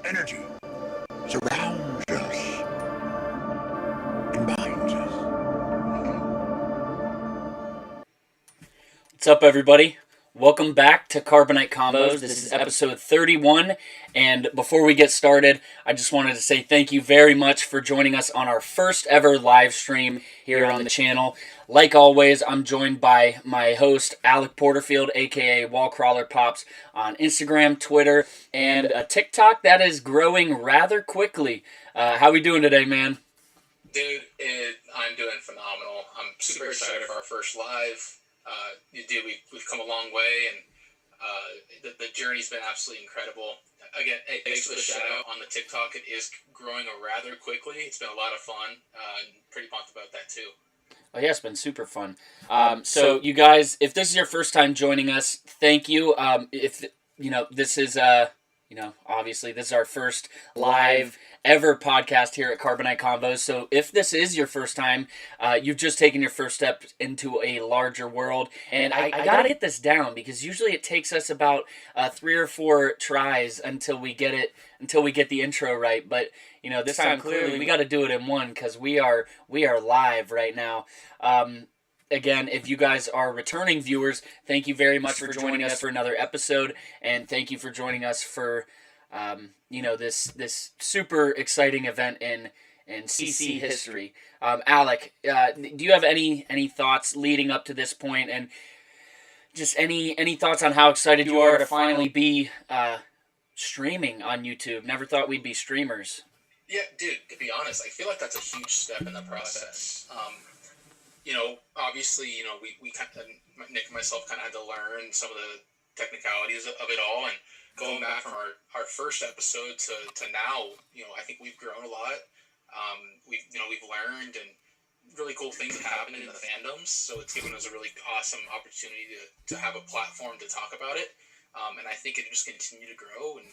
energy surrounds us and binds us. What's up, everybody? Welcome back to Carbonite Convos. This is episode 31, and before we get started, I just wanted to say thank you very much for joining us on our first ever live stream here on the channel. Like always, I'm joined by my host, Alec Porterfield, aka Wallcrawler Pops, on Instagram, Twitter, and a TikTok that is growing rather quickly. How we doing today, man? Dude, I'm doing phenomenal. I'm super excited for our first live. We've come a long way, and the journey's been absolutely incredible. Again, thanks for the shout out on the TikTok. It is growing rather quickly. It's been a lot of fun. Pretty pumped about that too. Oh yeah, it's been super fun. So you guys, if this is your first time joining us, thank you. If this is obviously this is our first live ever podcast here at Carbonite Convos. So if this is your first time, you've just taken your first step into a larger world. And I gotta get this down because usually it takes us about 3 or 4 tries until we get the intro right. But this time clearly we got to do it in one because we are live right now. Again, if you guys are returning viewers, thank you very much for joining us for another episode, and thank you for joining us for this super exciting event in CC history. Alec, do you have any thoughts leading up to this point, and just any thoughts on how excited you are to finally be streaming on YouTube? Never thought we'd be streamers. Yeah, dude, to be honest, I feel like that's a huge step in the process. Obviously, we kind of, Nick and myself kind of had to learn some of the technicalities of it all, and going back from our first episode to now, I think we've grown a lot. We've learned, and really cool things have happened in the fandoms, so it's given us a really awesome opportunity to have a platform to talk about it, and I think it'll just continue to grow, and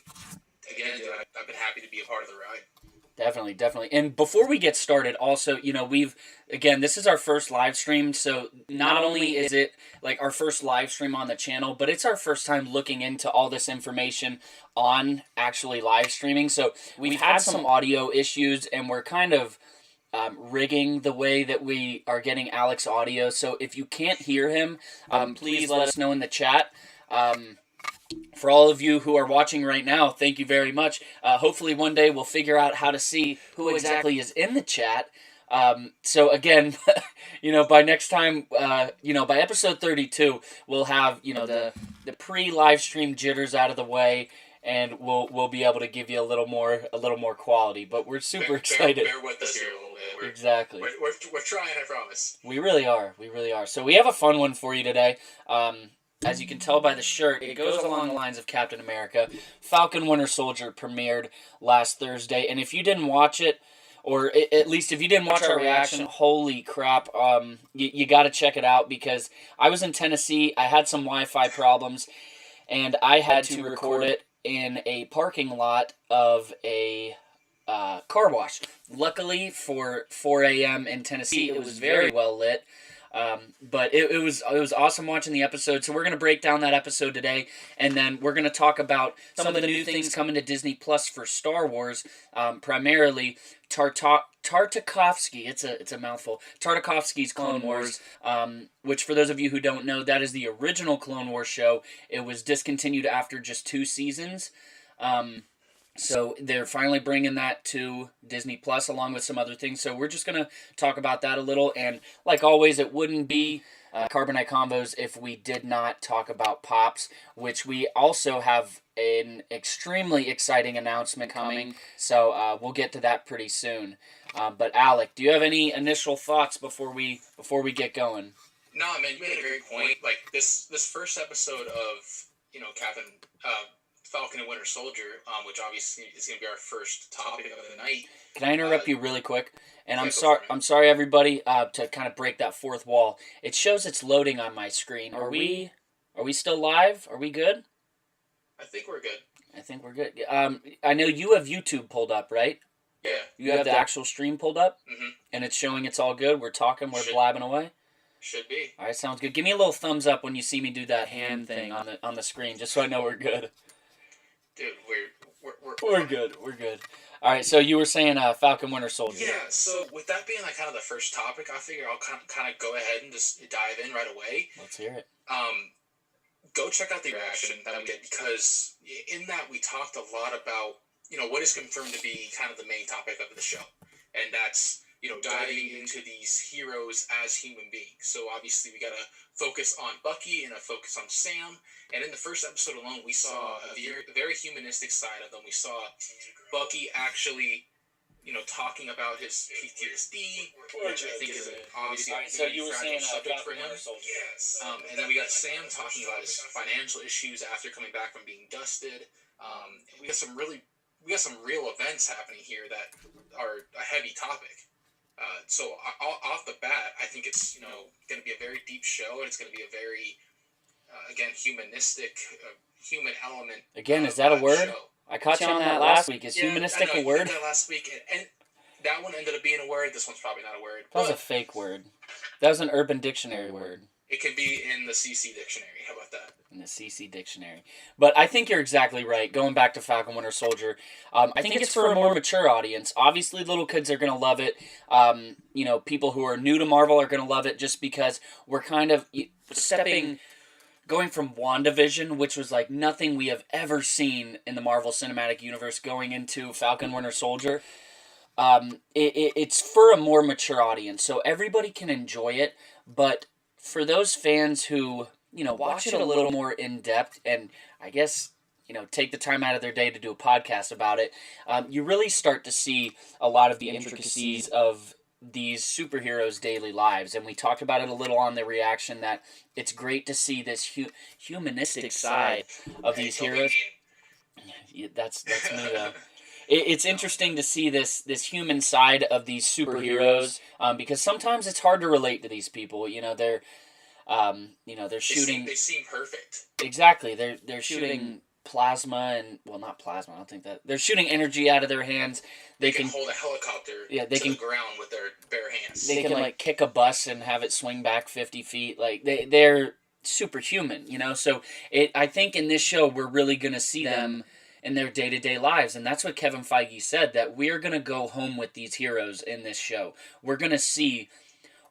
again, dude, I've been happy to be a part of the ride. Definitely. And before we get started, also, this is our first live stream, so not only is it like our first live stream on the channel, but it's our first time looking into all this information on actually live streaming. So we've had some audio issues, and we're kind of rigging the way that we are getting Alec's audio. So if you can't hear him, please let us know in the chat. For all of you who are watching right now, thank you very much. Hopefully one day we'll figure out how to see who exactly is in the chat. So again, by next time, by episode 32, we'll have, the pre-live stream jitters out of the way, and we'll be able to give you a little more quality. But we're super excited. Bear with us here a little bit. Exactly. We're trying, I promise. We really are. So we have a fun one for you today. As you can tell by the shirt, it goes along the lines of Captain America. Falcon Winter Solider premiered last Thursday, and if you didn't watch it, or at least if you didn't watch our reaction, holy crap, you got to check it out, because I was in Tennessee, I had some Wi-Fi problems, and I had to record it in a parking lot of a car wash. Luckily for 4 a.m. in Tennessee, it was very well lit. But it was awesome watching the episode. So we're going to break down that episode today, and then we're going to talk about some of the new things coming to Disney Plus for Star Wars, primarily Tartakovsky, it's a mouthful, Tartakovsky's Clone Wars, which, for those of you who don't know, that is the original Clone Wars show. It was discontinued after just 2 seasons. So they're finally bringing that to Disney Plus along with some other things. So we're just going to talk about that a little. And like always, it wouldn't be Carbonite Convos if we did not talk about Pops, which we also have an extremely exciting announcement coming. So we'll get to that pretty soon. But Alec, do you have any initial thoughts before we get going? No, man, you made a great point. Like this first episode of Captain Falcon and Winter Solider, which obviously is going to be our first topic of the night. Can I interrupt you really quick? And I'm sorry, everybody, to kind of break that fourth wall. It shows it's loading on my screen. Are we still live? Are we good? I think we're good. I think we're good. I know you have YouTube pulled up, right? Yeah. You have the actual stream pulled up? Mm-hmm. And it's showing it's all good? We're talking, we're blabbing away? Should be. All right, sounds good. Give me a little thumbs up when you see me do that hand thing on the screen, just so I know we're good. Dude, We're good. We're good. All right. So you were saying Falcon Winter Soldier. Yeah. So with that being like kind of the first topic, I figure I'll kind of go ahead and just dive in right away. Let's hear it. Go check out the reaction that we get, because in that we talked a lot about what is confirmed to be kind of the main topic of the show, and that's diving into these heroes as human beings. So obviously we got to focus on Bucky and a focus on Sam. And in the first episode alone, we saw a very humanistic side of them. We saw Bucky actually, talking about his PTSD, which I think is obviously a fragile subject for him. And then we got Sam talking about his financial issues after coming back from being dusted. We got some real events happening here that are a heavy topic. So off the bat, I think it's going to be a very deep show, and it's going to be a very again humanistic, human element. Again, is that a word? Show. I caught you on that last week. Is humanistic a word? That last week, and that one ended up being a word. This one's probably not a word. That was a fake word. That was an Urban Dictionary word. It could be in the CC dictionary. How about that? In the CC dictionary. But I think you're exactly right. Going back to Falcon Winter Soldier, I think it's for a more mature audience. Obviously, little kids are going to love it. People who are new to Marvel are going to love it, just because we're kind of going from WandaVision, which was like nothing we have ever seen in the Marvel Cinematic Universe, going into Falcon Winter Soldier. It's for a more mature audience, so everybody can enjoy it. But for those fans who watch it a little more in depth, and I guess take the time out of their day to do a podcast about it, you really start to see a lot of the intricacies of these superheroes' daily lives. And we talked about it a little on the reaction, that it's great to see this humanistic side of these heroes. That's me though. It's interesting to see this human side of these superheroes, because sometimes it's hard to relate to these people. They're shooting. They seem perfect. Exactly. They're shooting plasma, and not plasma. I don't think that they're shooting energy out of their hands. They can hold a helicopter. Yeah, they can the ground with their bare hands. They can kick a bus and have it swing back 50 feet. Like they're superhuman. So I think in this show we're really gonna see them in their day-to-day lives, and that's what Kevin Feige said, that we're gonna go home with these heroes in this show. We're gonna see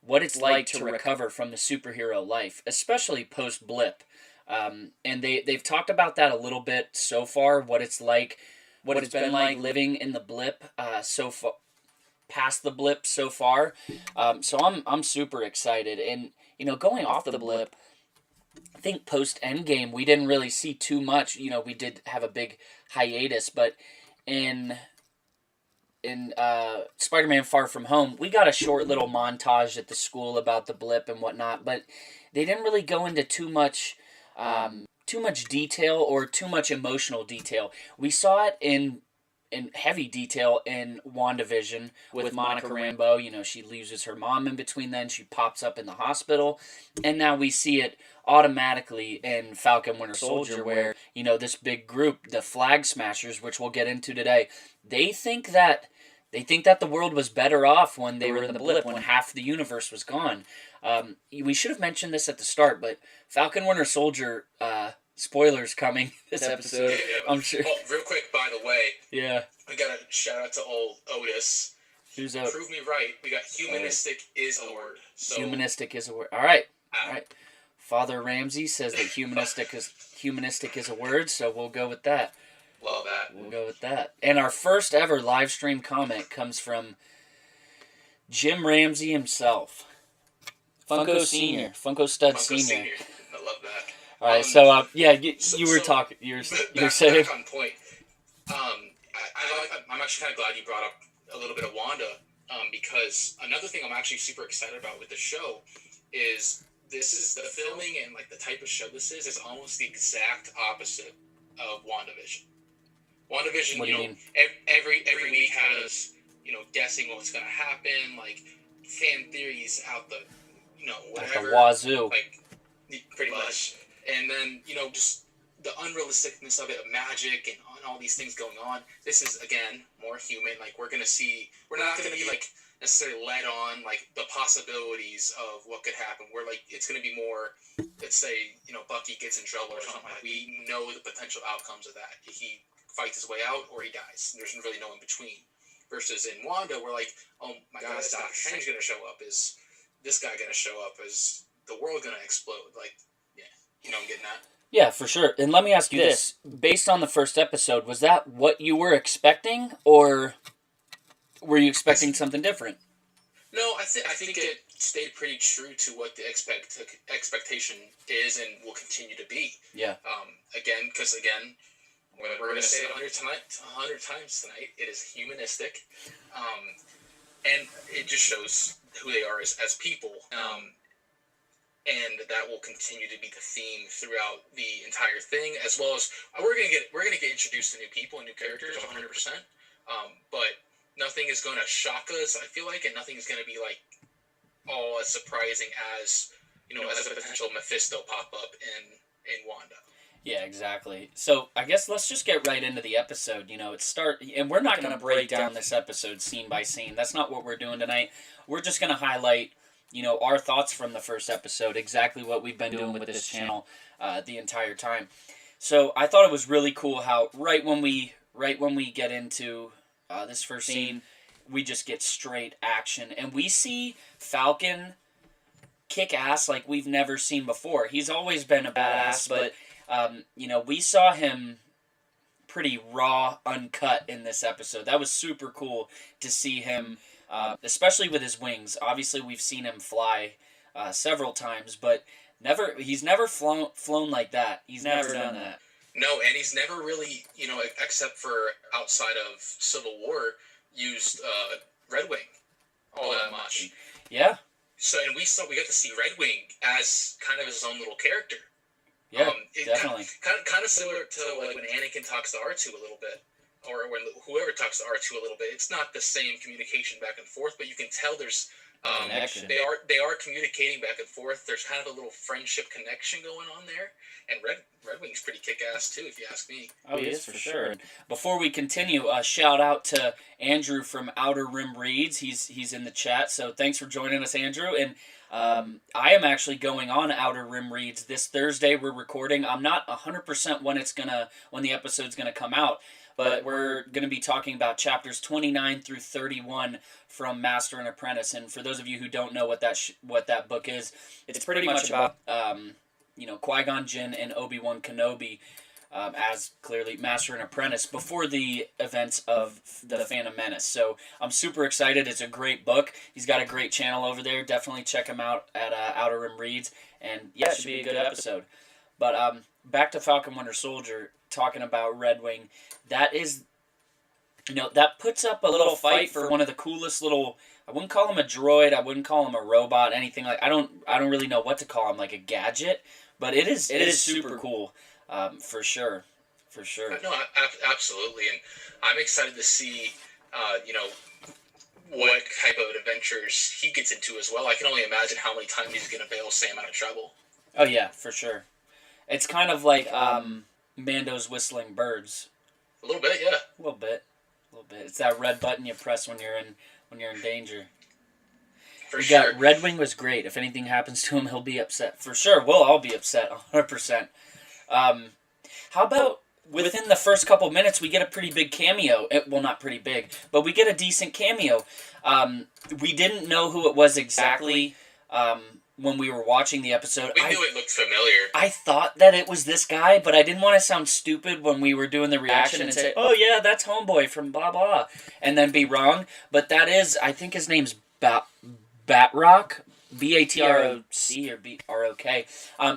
what it's like to recover from the superhero life, especially post-blip. And they've talked about that a little bit so far, what it's been like living in the blip so far, past the blip so far. So I'm super excited. And going off the blip, I think post Endgame we didn't really see too much. We did have a big hiatus, but in Spider-Man Far From Home, we got a short little montage at the school about the blip and whatnot, but they didn't really go into too much detail or too much emotional detail. We saw it in heavy detail in WandaVision with Monica Rambeau. She loses her mom in between then. She pops up in the hospital. And now we see it automatically in Falcon Winter Soldier, where, this big group, the Flag Smashers, which we'll get into today, they think that the world was better off when they were in the blip, when half the universe was gone. We should have mentioned this at the start, but Falcon Winter Soldier, spoilers coming this episode, I'm sure. Well, real quick, by the way. Yeah. We got a shout out to old Otis. Who's Otis? Prove me right. We got humanistic is a word. So. Humanistic is a word. All right. Father Ramsey says that humanistic is a word, so we'll go with that. Love that. We'll go with that. And our first ever live stream comment comes from Jim Ramsey himself. Funko Senior. Funko Stud Senior. I love that. All right, so you were talking. You're saying. Back on point. I'm actually kind of glad you brought up a little bit of Wanda, because another thing I'm actually super excited about with the show is this is the filming and the type of show this is almost the exact opposite of WandaVision. WandaVision, what do you mean? every week has guessing what's gonna happen, fan theories out the whatever, the wazoo, pretty much. And then, just the unrealisticness of it, of magic and all these things going on. This is, again, more human. We're not going to be, necessarily led on, the possibilities of what could happen. It's going to be more, let's say, Bucky gets in trouble or something. We know the potential outcomes of that. He fights his way out or he dies. There's really no in between. Versus in Wanda, we're like, oh my God, is Doctor Strange going to show up? Is this guy going to show up? Is the world going to explode? Like, yeah, you know what I'm getting at? Yeah, for sure. And let me ask you this. Based on the first episode, was that what you were expecting, or were you expecting something different? No, I think it stayed pretty true to what the expectation is and will continue to be. Yeah. Because we're going to say it 100 times tonight, it is humanistic. And it just shows who they are as people. And that will continue to be the theme throughout the entire thing, as well as we're gonna get introduced to new people and new characters 100%. But nothing is going to shock us, I feel like, and nothing is going to be like all as surprising as as a potential Mephisto pop up in Wanda. Yeah, exactly. So I guess let's just get right into the episode. And we're not going to break down this episode scene by scene. That's not what we're doing tonight. We're just going to highlight our thoughts from the first episode, exactly what we've been doing with this channel the entire time. So I thought it was really cool how right when we get into this first scene, we just get straight action, and we see Falcon kick ass like we've never seen before. He's always been a badass, but we saw him pretty raw, uncut in this episode. That was super cool to see him. Especially with his wings. Obviously, we've seen him fly several times, but he's never flown like that. He's never done that. No, and he's never really, except for outside of Civil War, used Red Wing all that much. Yeah. So, and we got to see Red Wing as kind of his own little character. Yeah, definitely. Kind of similar to like when Anakin talks to R2 a little bit. Or when whoever talks to R2 a little bit, it's not the same communication back and forth, but you can tell there's connection. They are communicating back and forth. There's kind of a little friendship connection going on there, and Red Wing's pretty kick-ass too, if you ask me. Oh, he is for sure. Before we continue, a shout out to Andrew from Outer Rim Reads. He's in the chat, so thanks for joining us, Andrew. And I am actually going on Outer Rim Reads this Thursday. We're recording. I'm not 100% when the episode's gonna come out. But we're going to be talking about chapters 29 through 31 from Master and Apprentice. And for those of you who don't know what that book is, it's pretty much about Qui-Gon Jinn and Obi-Wan Kenobi as clearly Master and Apprentice before the events of the Phantom Menace. So I'm super excited. It's a great book. He's got a great channel over there. Definitely check him out at Outer Rim Reads. And yeah, it should be a good episode. But back to Falcon Winter Soldier, talking about Red Wing. That is, that puts up a little fight for one of the coolest little, I wouldn't call him a droid, I wouldn't call him a robot, anything like, I don't really know what to call him, like a gadget, but it is super cool, for sure. No, absolutely, and I'm excited to see, what type of adventures he gets into as well. I can only imagine how many times he's going to bail Sam out of trouble. Oh yeah, for sure. It's kind of like Mando's whistling birds. A little bit, yeah. A little bit. It's that red button you press when you're in danger. For sure. Red Wing was great. If anything happens to him, he'll be upset. For sure, we'll all be upset, 100%. How about within the first couple minutes, we get a pretty big cameo. Well, not pretty big, but we get a decent cameo. We didn't know who it was exactly when we were watching the episode. We knew it looked familiar. I thought that it was this guy, but I didn't want to sound stupid when we were doing the reaction and say, oh yeah, that's Homeboy from blah blah, and then be wrong. But that is, I think his name's Batroc, B-A-T-R-O-C or B-R-O-K.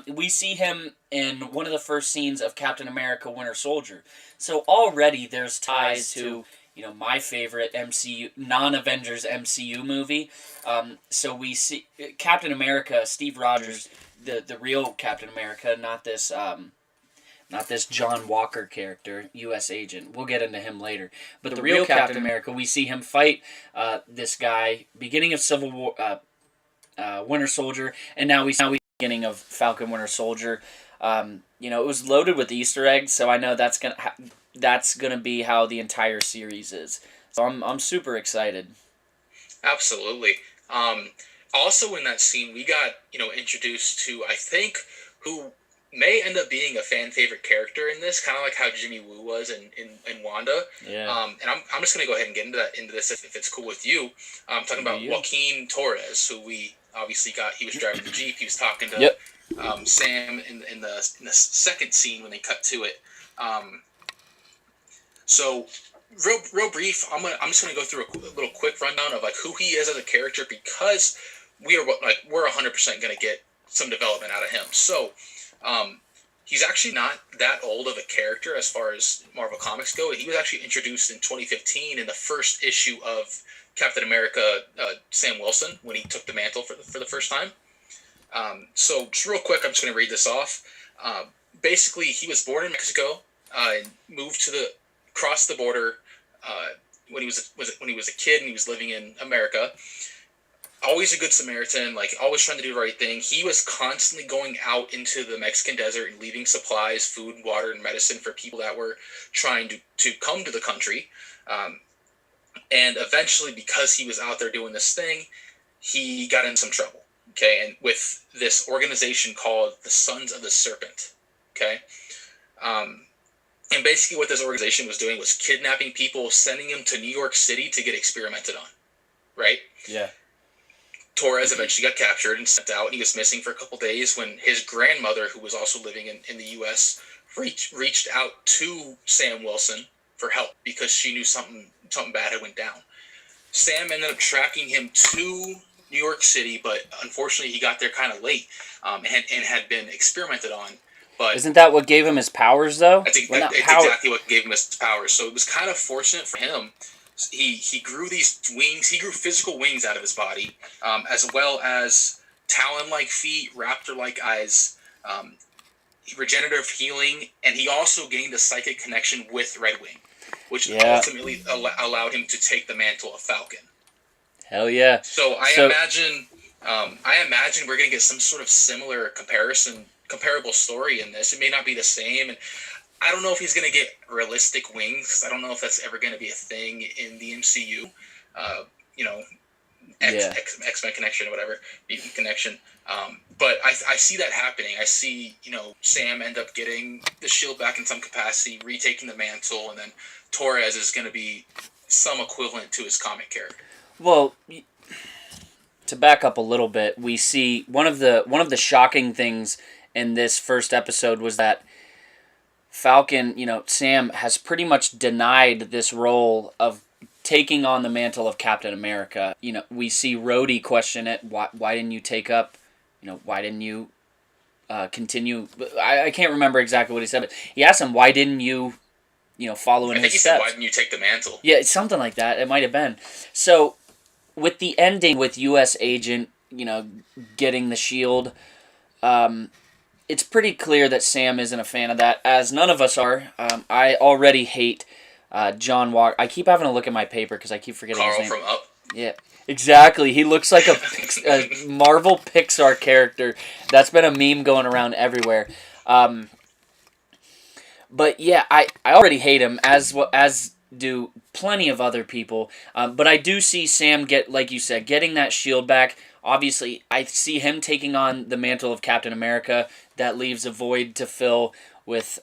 We see him in one of the first scenes of Captain America Winter Soldier. So already there's ties to my favorite MCU, non-Avengers MCU movie. So we see Captain America, Steve Rogers, the real Captain America, not this John Walker character, U.S. agent. We'll get into him later. But the real Captain America, we see him fight this guy, beginning of Civil War, Winter Soldier, and now we see beginning of Falcon Winter Soldier. It was loaded with Easter eggs, so I know that's gonna be how the entire series is. So I'm super excited. Absolutely. Also in that scene, we got introduced to, I think, who may end up being a fan favorite character in this, kind of like how Jimmy Woo was in Wanda. Yeah. And I'm just gonna go ahead and get into this if it's cool with you. I'm talking about Joaquin Torres, who we obviously got. He was driving the Jeep. He was talking to Sam in the second scene when they cut to it. So real brief. I'm just gonna go through a little quick rundown of like who he is as a character, because we're 100% gonna get some development out of him. So he's actually not that old of a character as far as Marvel Comics go. He was actually introduced in 2015 in the first issue of Captain America, Sam Wilson, when he took the mantle for the first time. So just real quick, I'm just going to read this off. Basically, he was born in Mexico, and moved crossed the border when he was a kid, and he was living in America. Always a good Samaritan, like always trying to do the right thing. He was constantly going out into the Mexican desert and leaving supplies, food, water, and medicine for people that were trying to come to the country. And eventually, because he was out there doing this thing, he got in some trouble. Okay, and with this organization called the Sons of the Serpent. Okay, and basically what this organization was doing was kidnapping people, sending them to New York City to get experimented on. Right? Yeah. Torres eventually got captured and sent out, and he was missing for a couple days when his grandmother, who was also living in the U.S., reached out to Sam Wilson for help because she knew something bad had went down. Sam ended up tracking him to New York City, but unfortunately he got there kind of late and had been experimented on. But isn't that what gave him his powers, though? It's exactly what gave him his powers. So it was kind of fortunate for him. He grew these wings. He grew physical wings out of his body, as well as talon-like feet, raptor-like eyes, regenerative healing, and he also gained a psychic connection with Red Wing, which ultimately allowed him to take the mantle of Falcon. Hell yeah! So I imagine we're gonna get some sort of similar comparable story in this. It may not be the same, and I don't know if he's going to get realistic wings. I don't know if that's ever going to be a thing in the MCU. X-Men connection or whatever, mutant connection. But I see that happening. I see, Sam end up getting the shield back in some capacity, retaking the mantle, and then Torres is going to be some equivalent to his comic character. Well, to back up a little bit, we see one of the shocking things in this first episode was that Falcon, Sam has pretty much denied this role of taking on the mantle of Captain America. We see Rhodey question it. Why didn't you take up? Why didn't you continue? I can't remember exactly what he said, but he asked him, why didn't you, follow in his steps? I think he said, why didn't you take the mantle? Yeah, something like that. It might have been. So, with the ending with U.S. Agent, getting the shield, it's pretty clear that Sam isn't a fan of that, as none of us are. I already hate John Walker. I keep having to look at my paper because I keep forgetting his name. Carl from Up? Yeah, exactly. He looks like a Marvel Pixar character. That's been a meme going around everywhere. But yeah, I already hate him, as do plenty of other people. But I do see Sam like you said, getting that shield back. Obviously, I see him taking on the mantle of Captain America. That leaves a void to fill with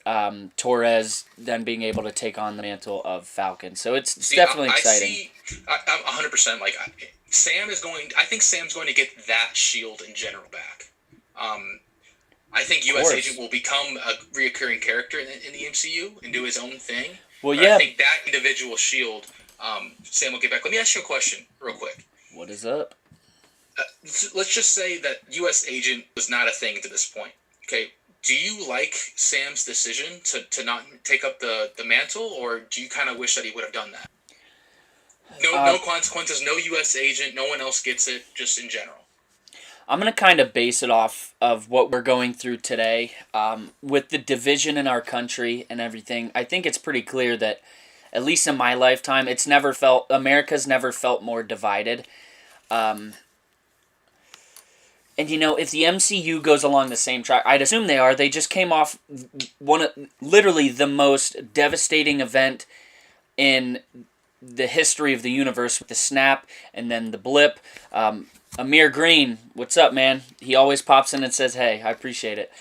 Torres then being able to take on the mantle of Falcon. So it's definitely exciting. I'm 100% like Sam is going. I think Sam's going to get that shield in general back. I think U.S. Agent will become a reoccurring character in the MCU and do his own thing. Well, but yeah. I think that individual shield, Sam will get back. Let me ask you a question real quick. What is up? Let's just say that U.S. Agent was not a thing to this point. Okay, do you like Sam's decision to not take up the mantle, or do you kind of wish that he would have done that? No consequences, no U.S. Agent, no one else gets it, just in general. I'm going to kind of base it off of what we're going through today. With the division in our country and everything, I think it's pretty clear that, at least in my lifetime, America's never felt more divided. And, if the MCU goes along the same track, I'd assume they are. They just came off literally the most devastating event in the history of the universe with the snap and then the blip. Amir Green, what's up, man? He always pops in and says, hey, I appreciate it.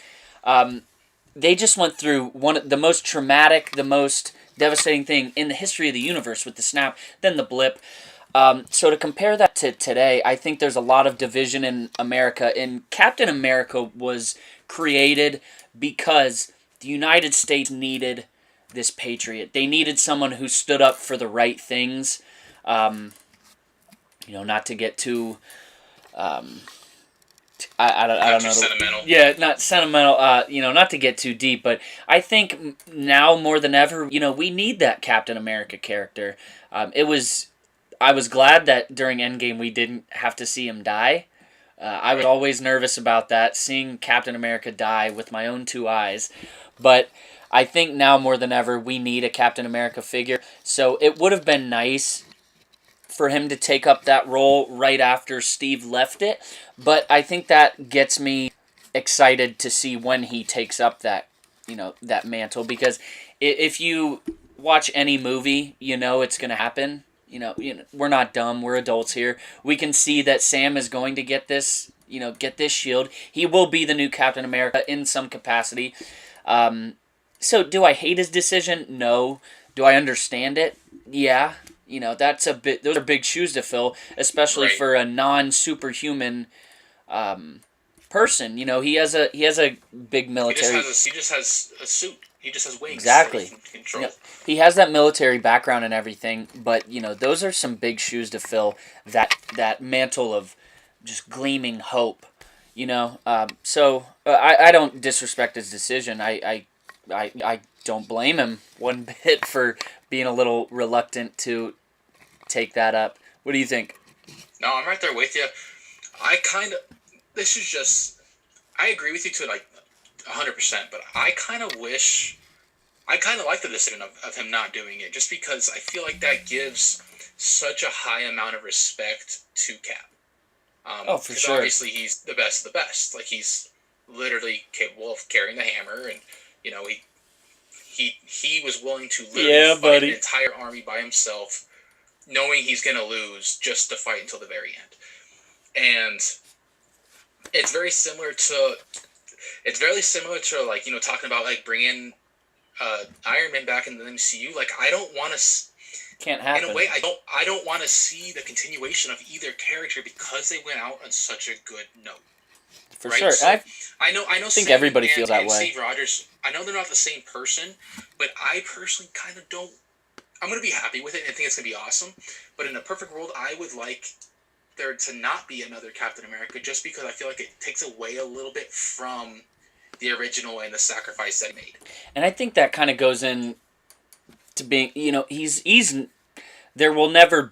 they just went through one of the most traumatic, the most devastating thing in the history of the universe with the snap, then the blip. So to compare that to today, I think there's a lot of division in America. And Captain America was created because the United States needed this patriot. They needed someone who stood up for the right things. Not to get too... I don't know. Sentimental. Yeah, not sentimental. Not to get too deep, but I think now more than ever, we need that Captain America character. I was glad that during Endgame we didn't have to see him die. I was always nervous about that, seeing Captain America die with my own two eyes. But I think now more than ever we need a Captain America figure. So it would have been nice for him to take up that role right after Steve left it. But I think that gets me excited to see when he takes up that mantle. Because if you watch any movie, it's going to happen. We're not dumb. We're adults here. We can see that Sam is going to get this shield. He will be the new Captain America in some capacity. So do I hate his decision? No. Do I understand it? Yeah. Those are big shoes to fill, especially for a non-superhuman person. He has a big military. He just has a suit. He just has wings. Exactly. That he can control. He has that military background and everything, but those are some big shoes to fill. That mantle of just gleaming hope. So I don't disrespect his decision. I don't blame him one bit for being a little reluctant to take that up. What do you think? No, I'm right there with you. I agree with you to 100%, but I kind of like the decision of him not doing it, just because I feel like that gives such a high amount of respect to Cap. For sure. Obviously, he's the best of the best. He's literally capable of carrying the hammer, and he was willing to literally fight an entire army by himself, knowing he's gonna lose, just to fight until the very end. And it's very similar to talking about bringing Iron Man back in the MCU. I don't want to. Can't happen. In a way, I don't want to see the continuation of either character because they went out on such a good note. For sure. So, I know. I think everybody feels that way. Steve Rogers, I know they're not the same person, but I personally kind of don't. I'm going to be happy with it, and I think it's going to be awesome. But in a perfect world, I would like there to not be another Captain America, just because I feel like it takes away a little bit from the original and the sacrifice that he made. And I think that kind of goes in to being, he will never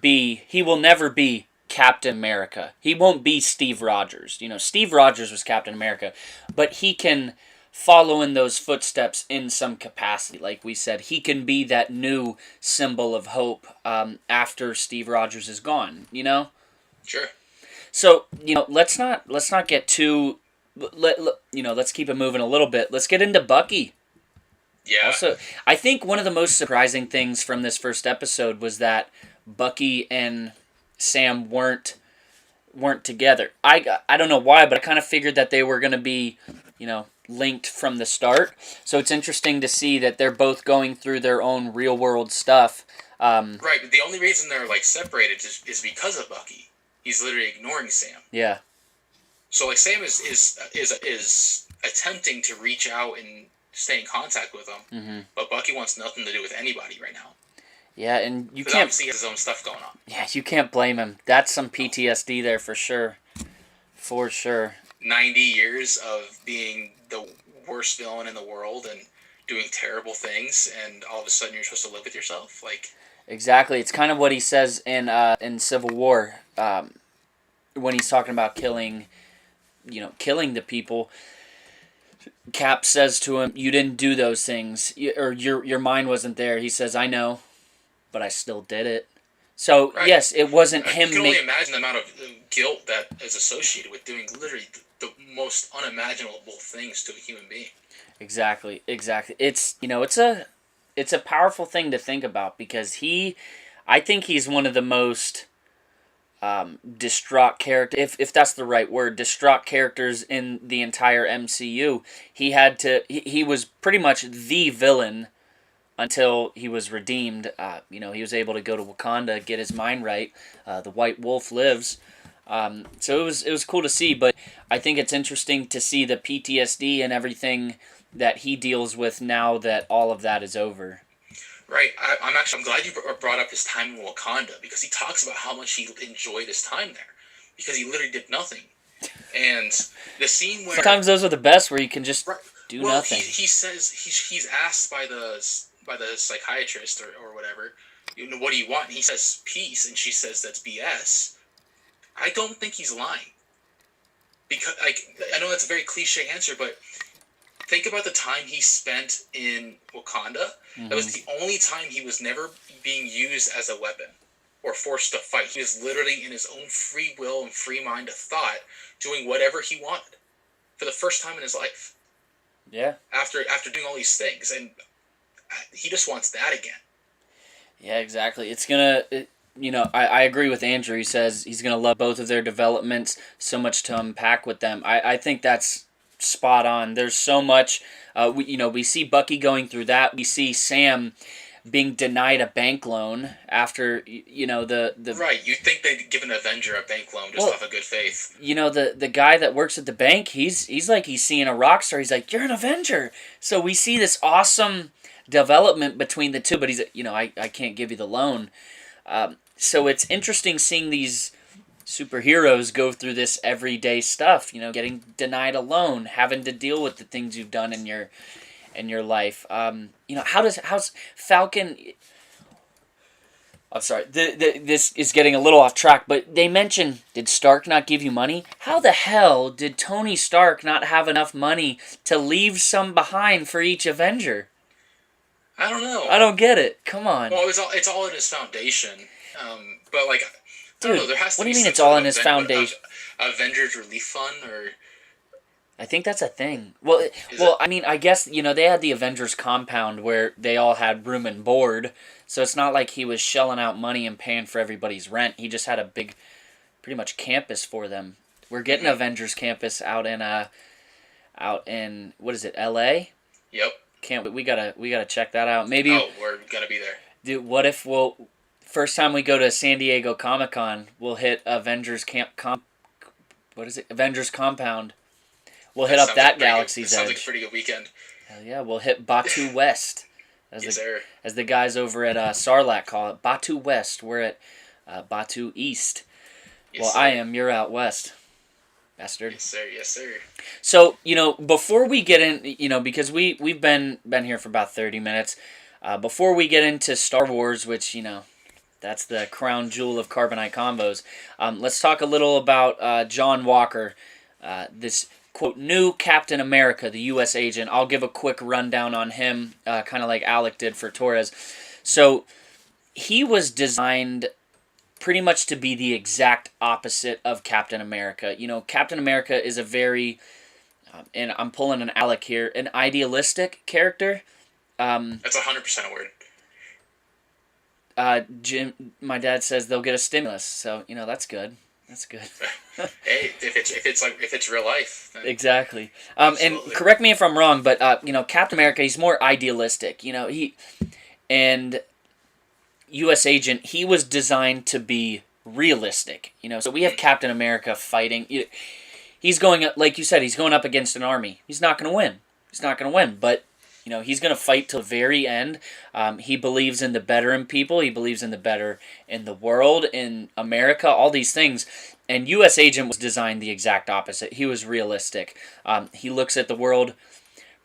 be Captain America. He won't be Steve Rogers. Steve Rogers was Captain America, but he can follow in those footsteps in some capacity. Like we said, he can be that new symbol of hope after Steve Rogers is gone. Sure. So let's not get too. Let's keep it moving a little bit. Let's get into Bucky. Yeah. Also, I think one of the most surprising things from this first episode was that Bucky and Sam weren't together. I don't know why, but I kind of figured that they were going to be, linked from the start. So it's interesting to see that they're both going through their own real world stuff. Right. But the only reason they're separated is because of Bucky. He's literally ignoring Sam. Yeah. So Sam is attempting to reach out and stay in contact with him, but Bucky wants nothing to do with anybody right now. Yeah, and you can't. Obviously, he has his own stuff going on. Yeah, you can't blame him. That's some PTSD there for sure. For sure. 90 years of being the worst villain in the world and doing terrible things, and all of a sudden you're supposed to live with yourself. Exactly. It's kind of what he says in Civil War when he's talking about killing the people. Cap says to him, "You didn't do those things, or your mind wasn't there." He says, "I know, but I still did it." So right. Yes, it wasn't him. You can only imagine the amount of guilt that is associated with doing literally the most unimaginable things to a human being. Exactly. It's it's a powerful thing to think about, because I think he's one of the most distraught character, if that's the right word, distraught characters in the entire MCU. He was pretty much the villain until he was redeemed. He was able to go to Wakanda, get his mind right. The White Wolf lives. So it was cool to see, but I think it's interesting to see the PTSD and everything that he deals with now that all of that is over. Right. I'm glad you brought up his time in Wakanda, because he talks about how much he enjoyed his time there, because he literally did nothing. And the scene where sometimes those are the best, where you can just do nothing. He says he's asked by the psychiatrist or whatever, what do you want? And he says peace, and she says that's BS. I don't think he's lying, because I know that's a very cliche answer, but think about the time he spent in Wakanda. Mm-hmm. That was the only time he was never being used as a weapon or forced to fight. He was literally in his own free will and free mind of thought, doing whatever he wanted for the first time in his life. Yeah. After doing all these things, and he just wants that again. Yeah, exactly. It's gonna. I agree with Andrew. He says he's gonna love both of their developments. So much to unpack with them. I think that's spot on. There's so much. We see Bucky going through that. We see Sam being denied a bank loan after the right. You think they'd give an Avenger a bank loan just off of good faith? The guy that works at the bank, he's like he's seeing a rock star. He's like, you're an Avenger. So we see this awesome development between the two. But he's I can't give you the loan. So it's interesting seeing these superheroes go through this everyday stuff, getting denied a loan, having to deal with the things you've done in your life. How's Falcon? I'm sorry, this is getting a little off track, but they mentioned, did Stark not give you money? How the hell did Tony Stark not have enough money to leave some behind for each Avenger? I don't know. I don't get it. Come on. Well, it's all in his foundation. But like, dude, know, there has to what do be you mean it's all in his foundation? Avengers Relief Fund, or I think that's a thing. I guess they had the Avengers compound where they all had room and board, so it's not like he was shelling out money and paying for everybody's rent. He just had a big, pretty much campus for them. We're getting Avengers campus out in what is it, L.A.? Yep. We gotta check that out. Maybe. Oh, we're gonna be there. Dude, what if first time we go to San Diego Comic-Con, we'll hit Avengers Avengers Compound. We'll hit up that Galaxy's Edge. Sounds like a pretty good weekend. Hell yeah, we'll hit Batu West. As the guys over at Sarlacc call it, Batu West. We're at Batu East. Yes, sir. I am. You're out west, bastard. Yes, sir. Yes, sir. So, before we get in, because we've been here for about 30 minutes, before we get into Star Wars, which, that's the crown jewel of Carbonite Convos, let's talk a little about John Walker, this, quote, new Captain America, the U.S. agent. I'll give a quick rundown on him, kind of like Alec did for Torres. So, he was designed pretty much to be the exact opposite of Captain America. Captain America is a very, and I'm pulling an Alec here, an idealistic character. That's 100% a word. Jim, my dad says they'll get a stimulus, so that's good. That's good. Hey, if it's real life. Then exactly. And correct me if I'm wrong, but Captain America, he's more idealistic. And U.S. Agent, he was designed to be realistic. So we have Captain America fighting. He's going up, like you said, he's going up against an army. He's not going to win. But he's going to fight till the very end. He believes in the better in people. He believes in the better in the world, in America, all these things. And U.S. Agent was designed the exact opposite. He was realistic. He looks at the world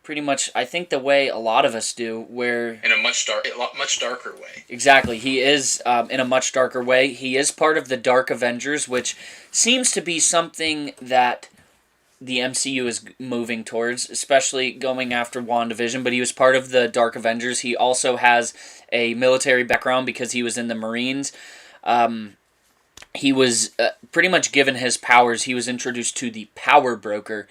pretty much, I think, the way a lot of us do, where in a much darker way. Exactly. He is in a much darker way. He is part of the Dark Avengers, which seems to be something that the MCU is moving towards, especially going after WandaVision, but he was part of the Dark Avengers. He also has a military background because he was in the Marines. He was pretty much given his powers. He was introduced to the Power Broker,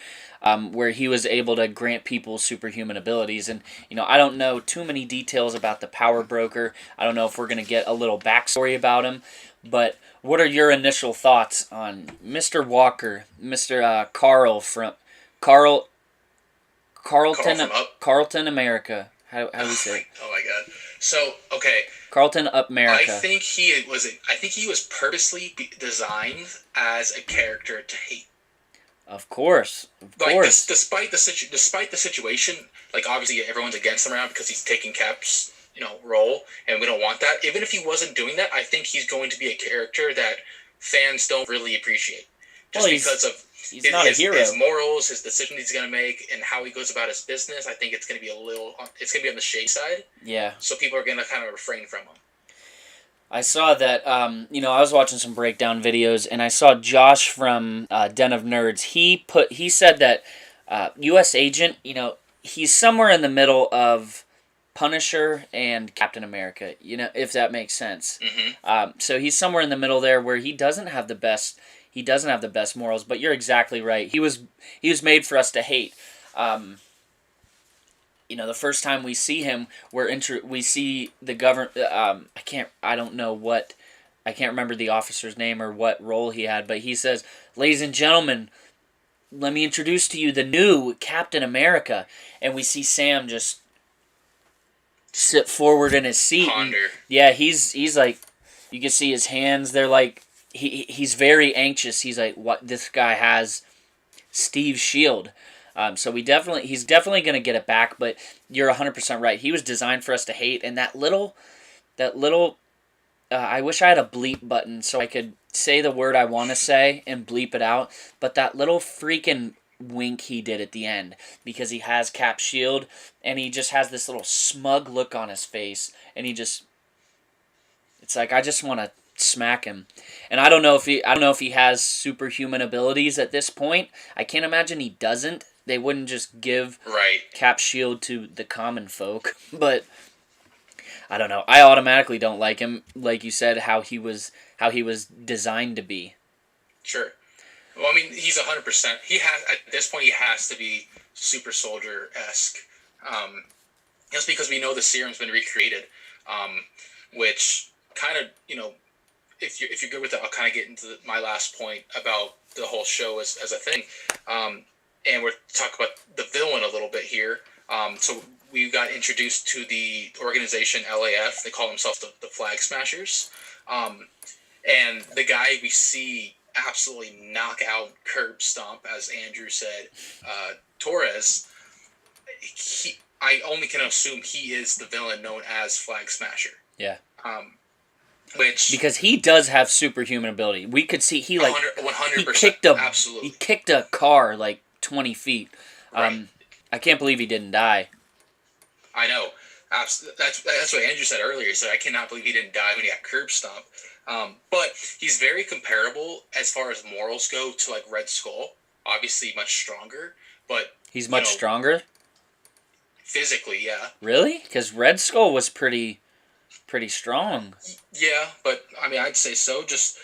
where he was able to grant people superhuman abilities. And, I don't know too many details about the Power Broker. I don't know if we're going to get a little backstory about him, but What are your initial thoughts on Mr. Walker, Mr. Carl from Carlton, from Up? Carlton, America? How do we say it? Oh my god. So okay, Carlton Up America. I think he was purposely designed as a character to hate. Of course. Despite the situation, like obviously everyone's against him around because he's taking Cap's role, and we don't want that. Even if he wasn't doing that, I think he's going to be a character that fans don't really appreciate, just because of he's not a hero. His morals, his decisions he's going to make, and how he goes about his business. I think it's going to be on the shady side. Yeah. So people are going to kind of refrain from him. I saw that, I was watching some breakdown videos, and I saw Josh from Den of Nerds. He said that U.S. Agent, he's somewhere in the middle of Punisher and Captain America, if that makes sense. Mm-hmm. So he's somewhere in the middle there where he doesn't have the best morals, but you're exactly right. He was made for us to hate. The first time we see him, we see the government. I can't remember the officer's name or what role he had, but he says, "Ladies and gentlemen, let me introduce to you the new Captain America," and we see Sam just sit forward in his seat. Ponder. Yeah, he's like, you can see his hands. They're like, he's very anxious. He's like, what? This guy has Steve's shield. So he's definitely going to get it back, but you're 100% right. He was designed for us to hate, and that little, I wish I had a bleep button so I could say the word I want to say and bleep it out, but that little freaking wink he did at the end, because he has Cap's shield, and he just has this little smug look on his face, and it's like, I just want to smack him. And I don't know if he has superhuman abilities at this point. I can't imagine he doesn't. They wouldn't just give Cap's shield to the common folk. But I don't know. I automatically don't like him, like you said, how he was designed to be. Sure. Well, I mean, he's 100%. At this point, he has to be super soldier-esque. Just because we know the serum's been recreated, which kind of, if you're good with that, I'll kind of get into my last point about the whole show as a thing. And we're talking about the villain a little bit here. So we got introduced to the organization LAF. They call themselves the Flag Smashers. And the guy we see absolutely knock out, curb stomp, as Andrew said, Torres, I only can assume he is the villain known as Flag Smasher. Yeah. Because he does have superhuman ability. We could see he 100%. Absolutely. He kicked a car like 20 feet. Right. I can't believe he didn't die. I know. That's what Andrew said earlier. He said, I cannot believe he didn't die when he got curb stomped. But he's very comparable as far as morals go to like Red Skull. Obviously much stronger, but he's much stronger. Physically, yeah. Really? Because Red Skull was pretty strong. Yeah, but I mean, I'd say so. Just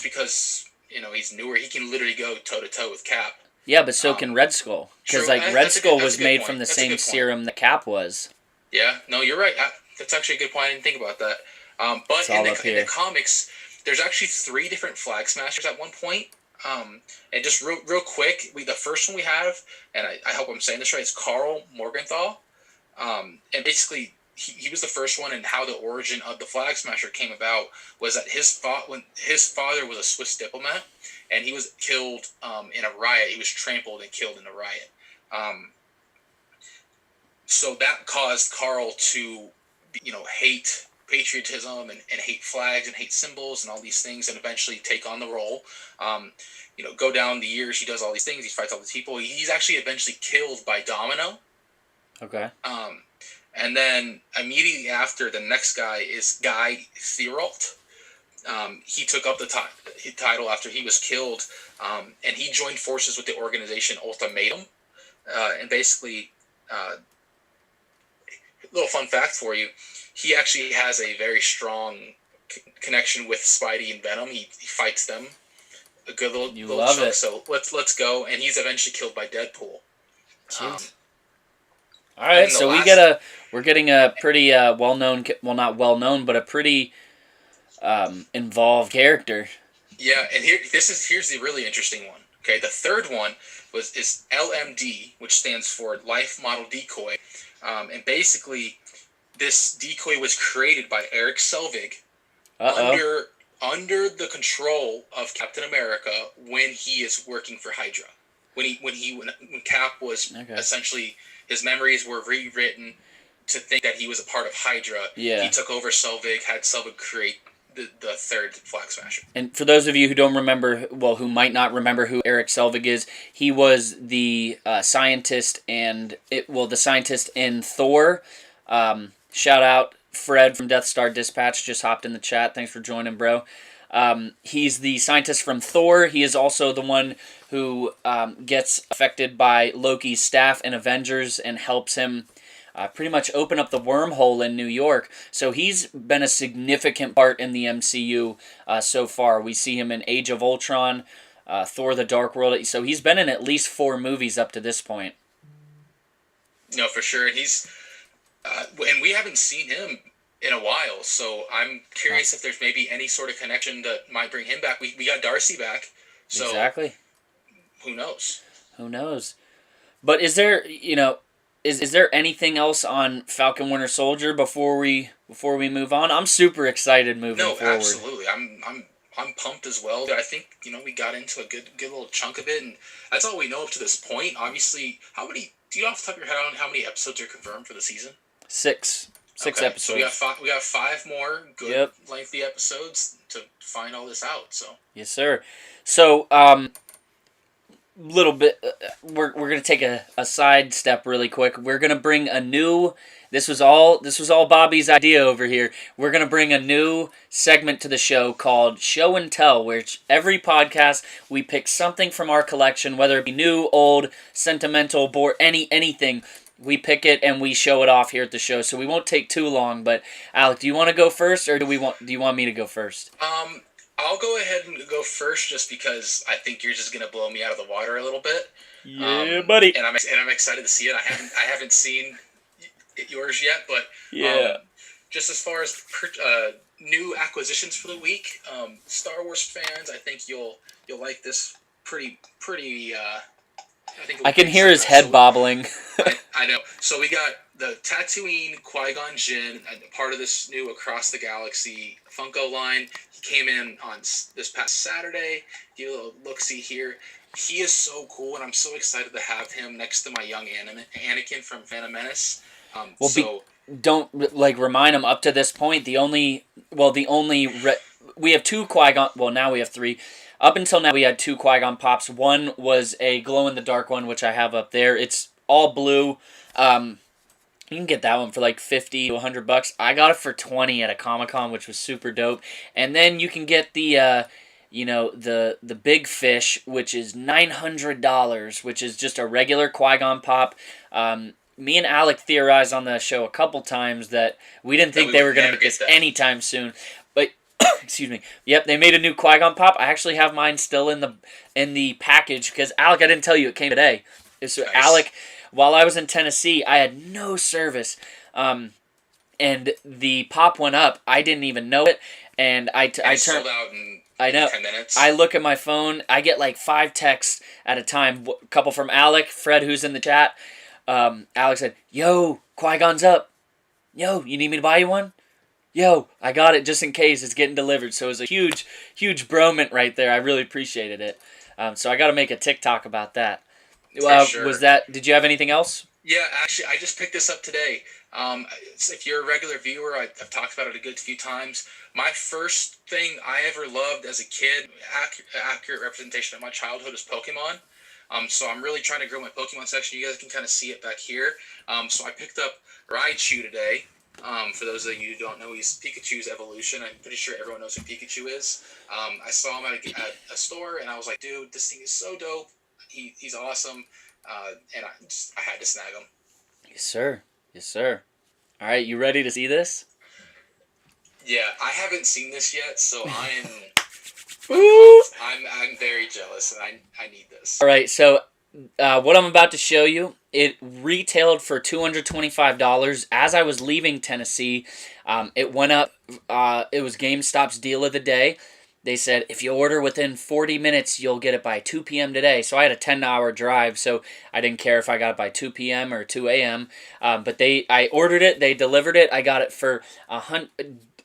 because he's newer, he can literally go toe to toe with Cap. Yeah, but so can Red Skull. Because Red Skull was made from the same serum that Cap was. Yeah, no, you're right. That's actually a good point. I didn't think about that. But in the comics, there's actually 3 different Flag Smashers at one point. And just real quick, the first one we have, and I hope I'm saying this right, is Carl Morgenthau. And basically, he was the first one, and how the origin of the Flag Smasher came about was that his father was a Swiss diplomat, and he was killed in a riot. He was trampled and killed in a riot. So that caused Carl to, hate patriotism and hate flags and hate symbols and all these things, and eventually take on the role. Go down the years, he does all these things, he fights all these people. He's actually eventually killed by Domino. Okay. And then immediately after, the next guy is Guy Thieralt. He took up the title after he was killed, and he joined forces with the organization Ultimatum. And basically, little fun fact for you, he actually has a very strong connection with Spidey and Venom. He fights them a good little love chunk. it. So let's go, and he's eventually killed by Deadpool. All right, so we're getting a pretty well-known, well, not well-known, but a pretty involved character. Yeah, and here's the really interesting one. Okay, the third one is LMD, which stands for Life Model Decoy, and basically this decoy was created by Eric Selvig under the control of Captain America when he is working for Hydra. When Cap was essentially, his memories were rewritten to think that he was a part of Hydra. Yeah. He took over Selvig, had Selvig create the third Flag Smasher. And for those of you who don't remember, well, who might not remember who Eric Selvig is, he was the scientist the scientist in Thor. Shout out Fred from Death Star Dispatch, just hopped in the chat. Thanks for joining, bro. He's the scientist from Thor. He is also the one who gets affected by Loki's staff in Avengers and helps him pretty much open up the wormhole in New York. So he's been a significant part in the MCU so far. We see him in Age of Ultron, Thor the Dark World. So he's been in at least 4 movies up to this point. No, for sure. And and we haven't seen him in a while, so I'm curious if there's maybe any sort of connection that might bring him back. We got Darcy back, so exactly. Who knows? Who knows? But is there, is there anything else on Falcon Winter Soldier before we move on? I'm super excited moving forward. No, absolutely. I'm pumped as well. I think we got into a good little chunk of it, and that's all we know up to this point. Obviously, do you off the top of your head on how many episodes are confirmed for the season? 6 episodes. So we got 5 more good lengthy episodes to find all this out. So yes, sir. So little bit. We're gonna take a side step really quick. We're gonna bring a new. This was all Bobby's idea over here. We're gonna bring a new segment to the show called Show and Tell, where every podcast we pick something from our collection, whether it be new, old, sentimental, anything. We pick it and we show it off here at the show, so we won't take too long. But Alec, do you want to go first, or do you want me to go first? I'll go ahead and go first, just because I think you're just gonna blow me out of the water a little bit. Yeah, buddy. And I'm excited to see it. I haven't seen yours yet, but just as far as new acquisitions for the week, Star Wars fans, I think you'll like this pretty. I can hear his head bobbling. I know. So we got the Tatooine Qui-Gon Jinn, part of this new Across the Galaxy Funko line. He came in on this past Saturday. Give a little look-see here. He is so cool, and I'm so excited to have him next to my young Anakin from Phantom Menace. Don't remind him up to this point. We have 2 Qui-Gon. Well, now we have 3. Up until now, we had 2 Qui-Gon Pops. One was a glow-in-the-dark one, which I have up there. It's all blue. You can get that one for like $50 to $100. I got it for $20 at a Comic-Con, which was super dope. And then you can get the big fish, which is $900, which is just a regular Qui-Gon Pop. Me and Alec theorized on the show a couple times that we didn't think they were going to make this anytime soon. But excuse me. Yep, they made a new Qui-Gon Pop. I actually have mine still in the package because Alec, I didn't tell you it came today. So nice. Alec, while I was in Tennessee, I had no service, and the pop went up. I didn't even know it, and I turned. Sold out in I know. 10 minutes. I look at my phone. I get like 5 texts at a time. A couple from Alec, Fred, who's in the chat. Alec said, "Yo, Qui-Gon's up. Yo, you need me to buy you one? Yo, I got it just in case it's getting delivered." So it was a huge, huge bromance right there. I really appreciated it. So I got to make a TikTok about that. Sure. Did you have anything else? Yeah, actually, I just picked this up today. If you're a regular viewer, I've talked about it a good few times. My first thing I ever loved as a kid, accurate representation of my childhood, is Pokemon. So I'm really trying to grow my Pokemon section. You guys can kind of see it back here. So I picked up Raichu today. For those of you who don't know, he's Pikachu's evolution. I'm pretty sure everyone knows who Pikachu is. I saw him at a store, and I was like, dude, this thing is so dope. He's awesome. And I had to snag him. Yes, sir. Yes, sir. All right, you ready to see this? Yeah, I haven't seen this yet, so I'm very jealous, and I need this. All right, so what I'm about to show you It retailed for $225. As I was leaving Tennessee, it went up. It was GameStop's deal of the day. They said, if you order within 40 minutes, you'll get it by 2 p.m. today. So I had a 10-hour drive, so I didn't care if I got it by 2 p.m. or 2 a.m. But I ordered it. They delivered it. I got it for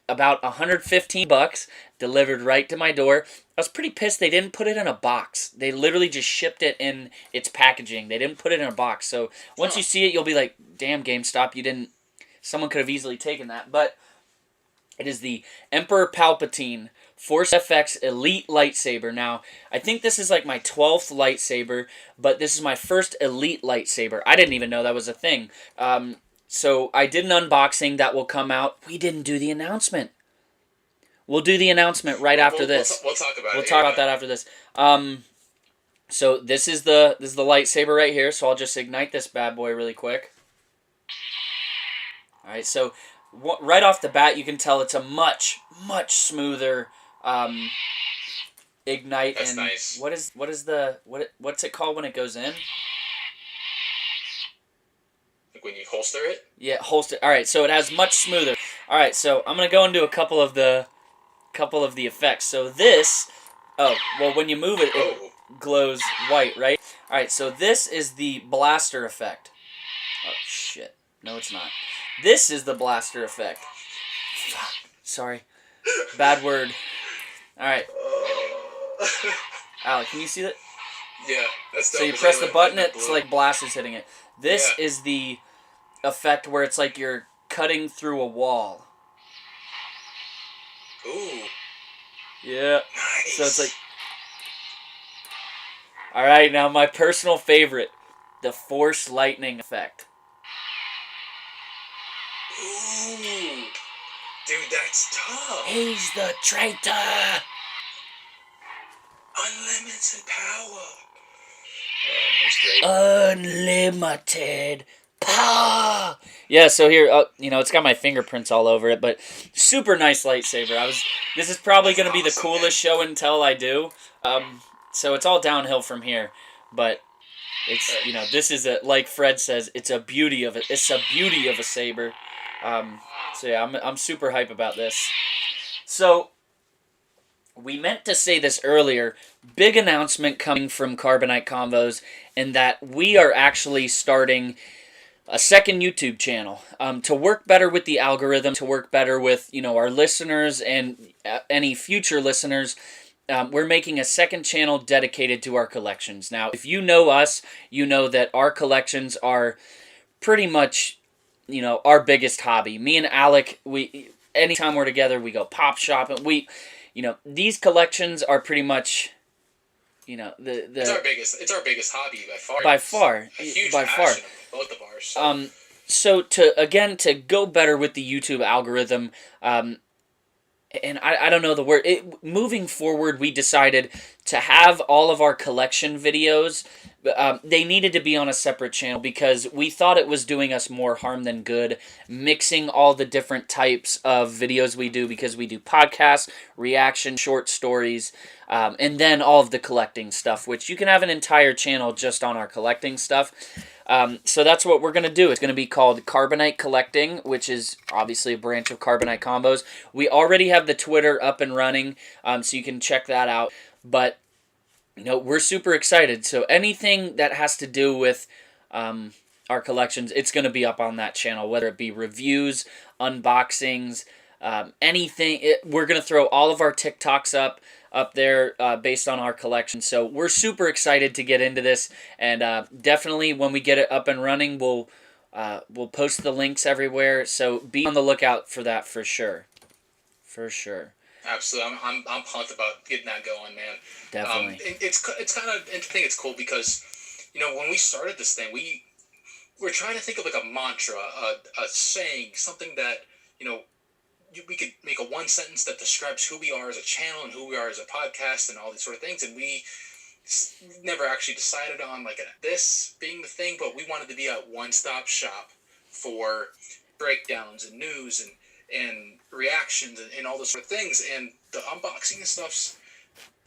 about $115, delivered right to my door. I was pretty pissed they didn't put it in a box. They literally just shipped it in its packaging. They didn't put it in a box. So once you see it, you'll be like, damn, GameStop, you didn't... Someone could have easily taken that. But it is the Emperor Palpatine Force FX Elite Lightsaber. Now, I think this is like my 12th lightsaber, but this is my first Elite lightsaber. I didn't even know that was a thing. So I did an unboxing that will come out. We didn't do the announcement. We'll do the announcement right after this. We'll talk about it. We'll talk about that after this. So this is the lightsaber right here. So I'll just ignite this bad boy really quick. All right. So right off the bat, you can tell it's a much smoother ignite. That's and nice. What's it called when it goes in? Like when you holster it? Yeah, holster. All right, so it has much smoother. All right, so I'm gonna go into a couple of the effects. So this, when you move it, it glows white, right? All right, so this is the blaster effect. Oh shit! No, it's not. This is the blaster effect. Fuck. Sorry, bad word. All right, Alec, can you see that? Yeah, that's so you press the button, it's like blast is hitting it. This is the effect where it's like you're cutting through a wall. Ooh. Yeah. Nice. So it's like... Alright, now my personal favorite. The Force Lightning effect. Ooh. Dude, that's tough. He's the traitor! Unlimited power. That's great. Unlimited power! Yeah, so here, it's got my fingerprints all over it, but super nice lightsaber. This is probably going to be the coolest show and tell I do. So it's all downhill from here, but it's, this is like Fred says, it's a beauty of a saber. So yeah, I'm super hype about this. So we meant to say this earlier. Big announcement coming from Carbonite Convos, in that we are actually starting a second YouTube channel to work better with the algorithm, to work better with our listeners and any future listeners. We're making a second channel dedicated to our collections. Now, if you know us, you know that our collections are pretty much our biggest hobby. Me and Alec, anytime we're together, we go pop shopping. These collections are pretty much, it's our biggest hobby by far. A huge by passion far. Of both of ours. So to go better with the YouTube algorithm, and I don't know the word. Moving forward, we decided to have all of our collection videos. They needed to be on a separate channel because we thought it was doing us more harm than good, mixing all the different types of videos we do, because we do podcasts, reaction, short stories, and then all of the collecting stuff, which you can have an entire channel just on our collecting stuff. So that's what we're going to do. It's going to be called Carbonite Collecting, which is obviously a branch of Carbonite Convos. We already have the Twitter up and running, so you can check that out. But we're super excited. So anything that has to do with our collections, it's going to be up on that channel, whether it be reviews, unboxings, anything. We're going to throw all of our TikToks up there based on our collection. So we're super excited to get into this, and definitely when we get it up and running, we'll post the links everywhere. So be on the lookout for that for sure. For sure. Absolutely, I'm pumped about getting that going, man. Definitely. It's kind of interesting. It's cool because, when we started this thing, we're trying to think of like a mantra, a saying, something that we could make a one sentence that describes who we are as a channel and who we are as a podcast and all these sort of things. And we never actually decided on this being the thing, but we wanted to be a one-stop shop for breakdowns and news and reactions and all those sort of things. And the unboxing and stuff's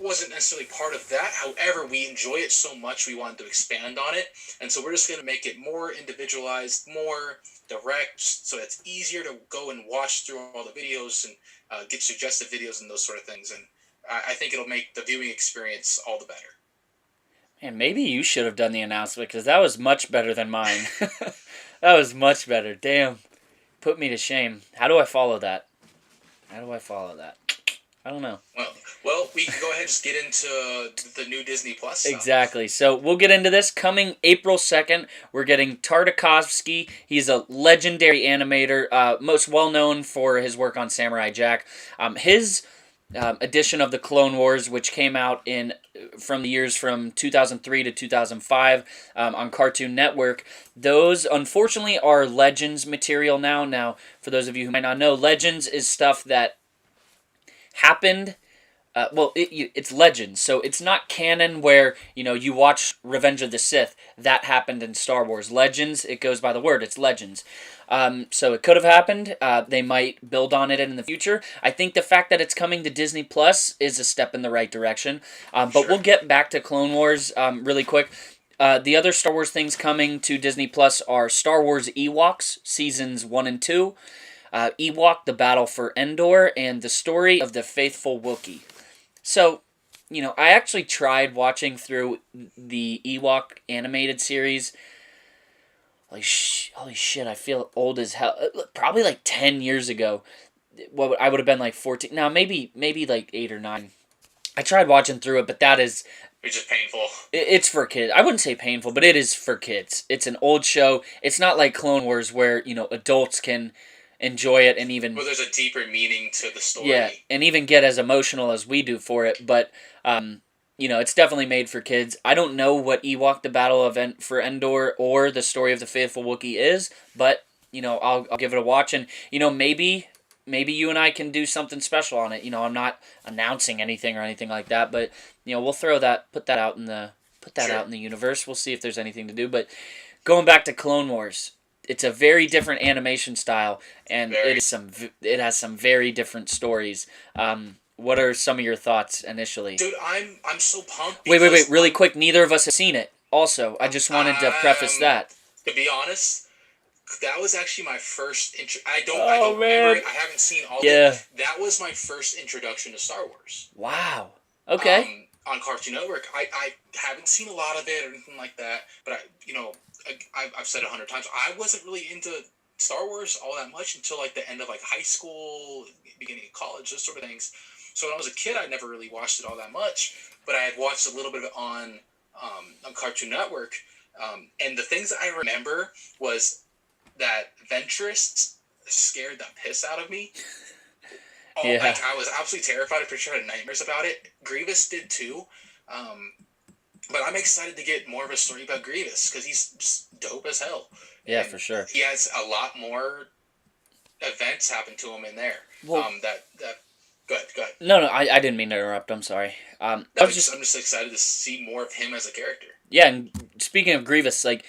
wasn't necessarily part of that. However, we enjoy it so much we wanted to expand on it, and so we're just going to make it more individualized, more direct, so it's easier to go and watch through all the videos and get suggested videos and those sort of things. And I think it'll make the viewing experience all the better. And maybe you should have done the announcement, because that was much better than mine. That was much better. Damn. Put me to shame. How do I follow that? I don't know. Well, we can go ahead and just get into the new Disney Plus stuff. Exactly. So we'll get into this. Coming April 2nd, we're getting Tartakovsky. He's a legendary animator, most well-known for his work on Samurai Jack. His edition of the Clone Wars, which came out from the years from 2003 to 2005 on Cartoon Network. Those, unfortunately, are Legends material now. Now, for those of you who might not know, Legends is stuff that happened. It's Legends, so it's not canon where, you watch Revenge of the Sith. That happened in Star Wars. Legends, it goes by the word. It's Legends. So it could have happened. They might build on it in the future. I think the fact that it's coming to Disney Plus is a step in the right direction. But we'll get back to Clone Wars really quick. The other Star Wars things coming to Disney Plus are Star Wars Ewoks, Seasons 1 and 2, Ewok, The Battle for Endor, and The Story of the Faithful Wookiee. So, I actually tried watching through the Ewok animated series. Holy shit, I feel old as hell. Probably like 10 years ago. I would have been like 14. Now, maybe like 8 or 9. I tried watching through it, but that is... It's just painful. It's for kids. I wouldn't say painful, but it is for kids. It's an old show. It's not like Clone Wars where, adults can enjoy it and even... Well, there's a deeper meaning to the story. Yeah, and even get as emotional as we do for it, but, it's definitely made for kids. I don't know what Ewok, The Battle event for Endor or The Story of the Faithful Wookiee is, but, I'll give it a watch, and, maybe you and I can do something special on it. I'm not announcing anything or anything like that, but, we'll put that out in the universe. We'll see if there's anything to do, but going back to Clone Wars... It's a very different animation style, and it has some very different stories. What are some of your thoughts initially? Dude, I'm so pumped. Wait, really quick. Neither of us have seen it. Also, I just wanted to preface that. To be honest, that was actually my first I don't man. remember it. I haven't seen all of it. That was my first introduction to Star Wars. Wow. Okay. On Cartoon Network. I haven't seen a lot of it or anything like that, but I've said it 100 times. I wasn't really into Star Wars all that much until like the end of like high school, beginning of college, those sort of things. So when I was a kid, I never really watched it all that much, but I had watched a little bit of it on Cartoon Network. And the things that I remember was that Ventress scared the piss out of me. Like, I was absolutely terrified. I'm pretty sure I had nightmares about it. Grievous did too. But I'm excited to get more of a story about Grievous because he's just dope as hell. Yeah, and for sure. He has a lot more events happen to him in there. Well, Go ahead. No, I didn't mean to interrupt. I'm sorry. I'm just excited to see more of him as a character. Yeah, and speaking of Grievous, like,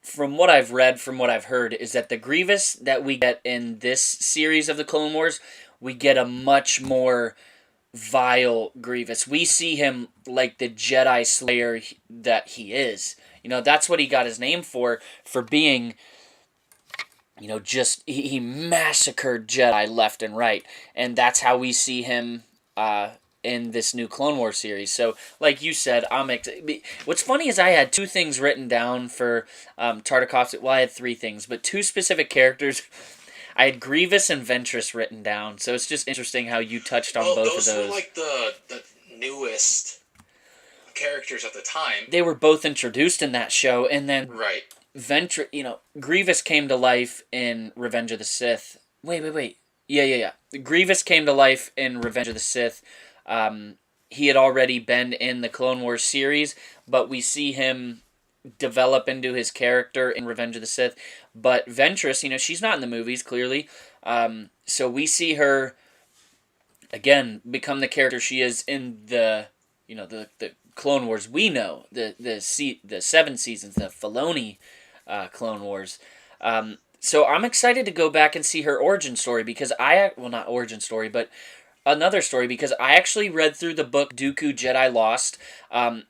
from what I've read, from what I've heard, is that the Grievous that we get in this series of the Clone Wars, we get a much more vile Grievous. We see him like the Jedi Slayer that he is. That's what he got his name for being, he massacred Jedi left and right. And that's how we see him in this new Clone Wars series. So, like you said, what's funny is I had 2 things written down for Tartakovsky. Well, I had 3 things, but 2 specific characters. I had Grievous and Ventress written down, so it's just interesting how you touched on both of those. Those were like the newest characters at the time. They were both introduced in that show, and then right. Grievous came to life in Revenge of the Sith. Wait. Yeah. Grievous came to life in Revenge of the Sith. He had already been in the Clone Wars series, but we see him develop into his character in Revenge of the Sith. But Ventress, she's not in the movies, clearly. So we see her, again, become the character she is in the Clone Wars we know. The 7 seasons, the Filoni Clone Wars. So I'm excited to go back and see her origin story because not origin story, but another story because I actually read through the book Dooku Jedi Lost.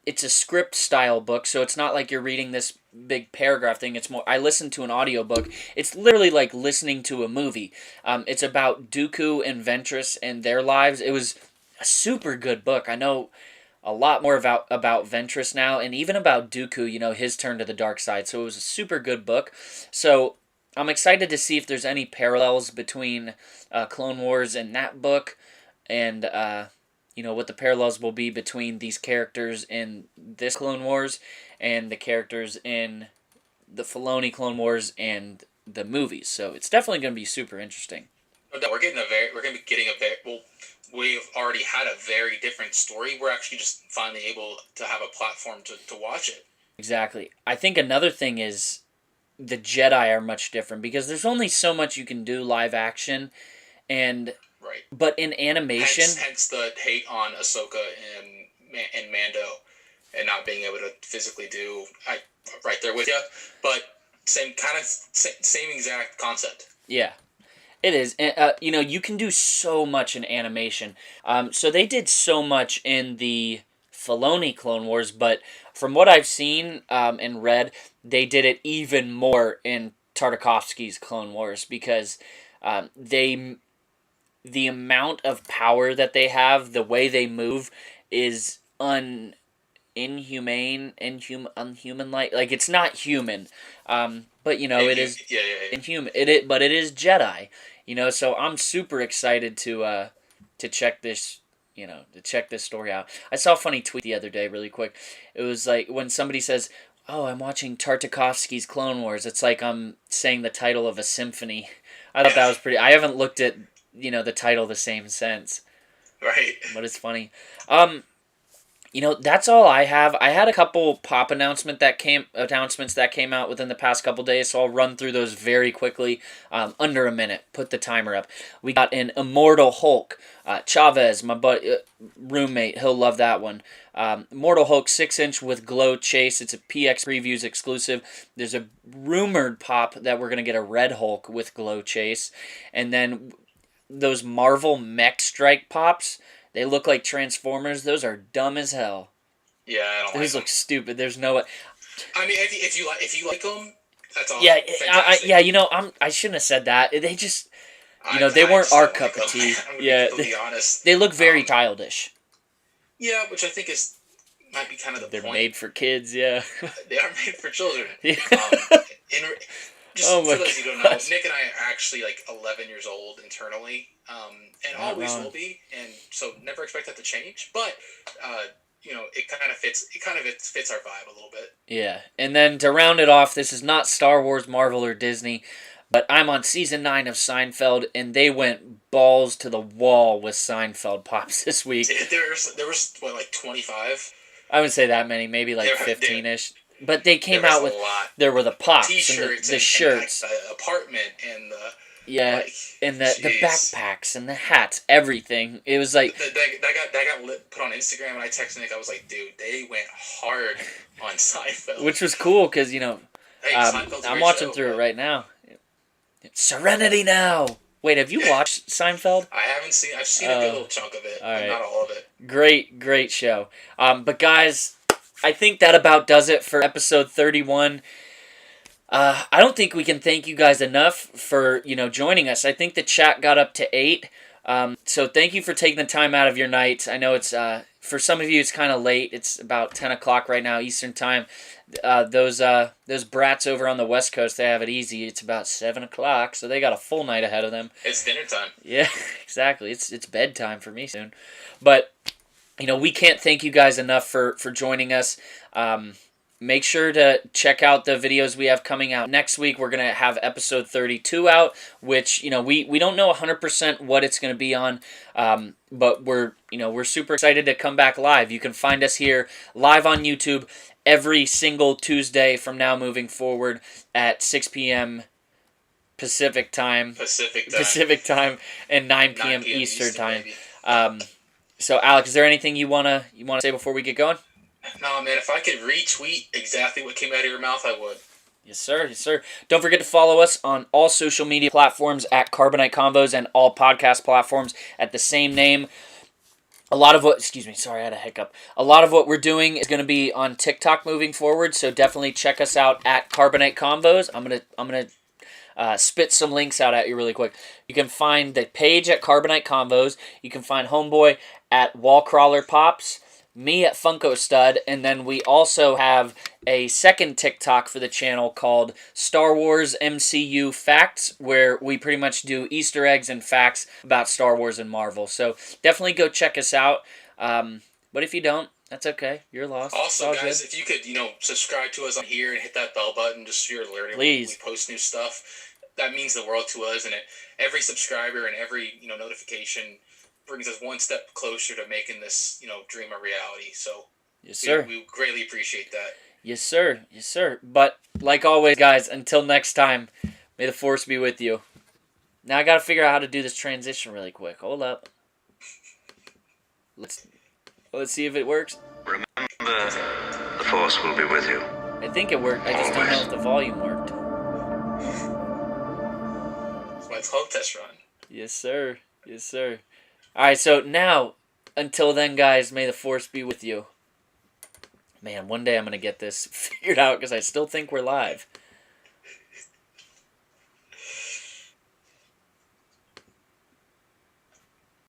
It's a script style book, so it's not like you're reading this big paragraph thing. It's more, I listened to an audiobook. It's literally like listening to a movie. It's about Dooku and Ventress and their lives. It was a super good book. I know a lot more about Ventress now, and even about Dooku, you know, his turn to the dark side. So it was a super good book. So I'm excited to see if there's any parallels between Clone Wars and that book, and you know, what the parallels will be between these characters in this Clone Wars and the characters in the Filoni Clone Wars and the movies. So it's definitely going to be super interesting. No doubt, we're going to be getting a very, well, we've already had a very different story. We're actually just finally able to have a platform to watch it. Exactly. I think another thing is the Jedi are much different because there's only so much you can do live action, and right. But in animation, hence the hate on Ahsoka and Mando, and not being able to physically do. Right there with you, but same exact concept. Yeah. It is. You know, you can do so much in animation. So they did so much in the Filoni Clone Wars, but from what I've seen and read, they did it even more in Tartakovsky's Clone Wars because the amount of power that they have, the way they move, is unhuman-like. Like, it's not human. But, you know, it is inhuman. But it is Jedi. You know, so I'm super excited to check this, you know, to check this story out. I saw a funny tweet the other day, really quick. It was like when somebody says, "Oh, I'm watching Tartakovsky's Clone Wars." It's like I'm saying the title of a symphony. I thought that was pretty. I haven't looked at, you know, the title the same since. Right. But it's funny. You know, that's all I have. I had a couple pop announcements that came out within the past couple days, so I'll run through those very quickly. Under a minute. Put the timer up. We got an Immortal Hulk. Chavez, my roommate, he'll love that one. Immortal Hulk 6-inch with glow chase. It's a PX Previews exclusive. There's a rumored pop that we're going to get a Red Hulk with glow chase. And then those Marvel Mech Strike pops, they look like Transformers. Those are dumb as hell. Yeah, I don't Those like look stupid. There's no way. I mean, if you like them, that's all. Yeah, fantastic. you know, I shouldn't have said that. They just, you know, they weren't our cup of tea. Yeah, to be honest, they look very childish. Yeah, which I think might be kind of the They're point. made for kids. Yeah, they are made for children. Yeah. Just Oh my for those who don't know, gosh. Nick and I are actually like 11 years old internally, and Not always wrong. will be, and so never expect that to change. But you know, it kind of fits our vibe a little bit. Yeah, and then to round it off, this is not Star Wars, Marvel, or Disney, but I'm on season 9 of Seinfeld, and they went balls to the wall with Seinfeld pops this week. There was what, like 25. I wouldn't say that many, maybe like 15-ish. But they came There was out with, a lot. there were the pops T-shirts and the shirts. and the apartment and the and the jeez. backpacks and the hats, everything. It was like that got put on Instagram, and I texted Nick. I was like, dude, they went hard on Seinfeld. which was cool because, you know, Hey, Seinfeld's a I'm great watching show, through it but right now. Serenity Now. Wait, have you watched Seinfeld? I haven't seen. I've seen a good little chunk of it, all but right. not all of it. Great show. But guys, I think that about does it for episode 31. I don't think we can thank you guys enough for, you know, joining us. I think the chat got up to 8. So thank you for taking the time out of your night. I know it's for some of you it's kind of late. It's about 10 o'clock right now Eastern time. Those brats over on the West Coast, they have it easy. It's about 7 o'clock, so they got a full night ahead of them. It's dinner time. Yeah, exactly. It's bedtime for me soon. But, you know, we can't thank you guys enough for joining us. Make sure to check out the videos we have coming out. Next week, we're going to have episode 32 out, which, you know, we don't know 100% what it's going to be on, but we're super excited to come back live. You can find us here live on YouTube every single Tuesday from now moving forward at 6 p.m. Pacific time, and 9 p.m. Eastern time. So, Alec, is there anything you wanna say before we get going? No, man. If I could retweet exactly what came out of your mouth, I would. Yes, sir. Yes, sir. Don't forget to follow us on all social media platforms at Carbonite Convos and all podcast platforms at the same name. A lot of what, sorry, I had a hiccup. A lot of what we're doing is going to be on TikTok moving forward, so definitely check us out at Carbonite Convos. I'm gonna spit some links out at you really quick. You can find the page at Carbonite Convos. You can find Homeboy at Wallcrawler Pops, me at Funko Stud, and then we also have a second TikTok for the channel called Star Wars MCU Facts, where we pretty much do Easter eggs and facts about Star Wars and Marvel. So definitely go check us out. But if you don't, that's okay. You're lost. Also, guys, if you could, subscribe to us on here and hit that bell button just so you're alerted when we post new stuff. That means the world to us, and every subscriber and every notification brings us one step closer to making this dream a reality. So yes, sir. We greatly appreciate that. Yes, sir. Yes, sir. But like always, guys, until next time, may the Force be with you. Now I gotta figure out how to do this transition really quick. Hold up. Let's see if it works. Remember, the Force will be with you. I think it worked. I just don't know if the volume worked. That's my code test run. Yes, sir. Yes, sir. Alright, so now, until then, guys, may the Force be with you. Man, one day I'm going to get this figured out because I still think we're live.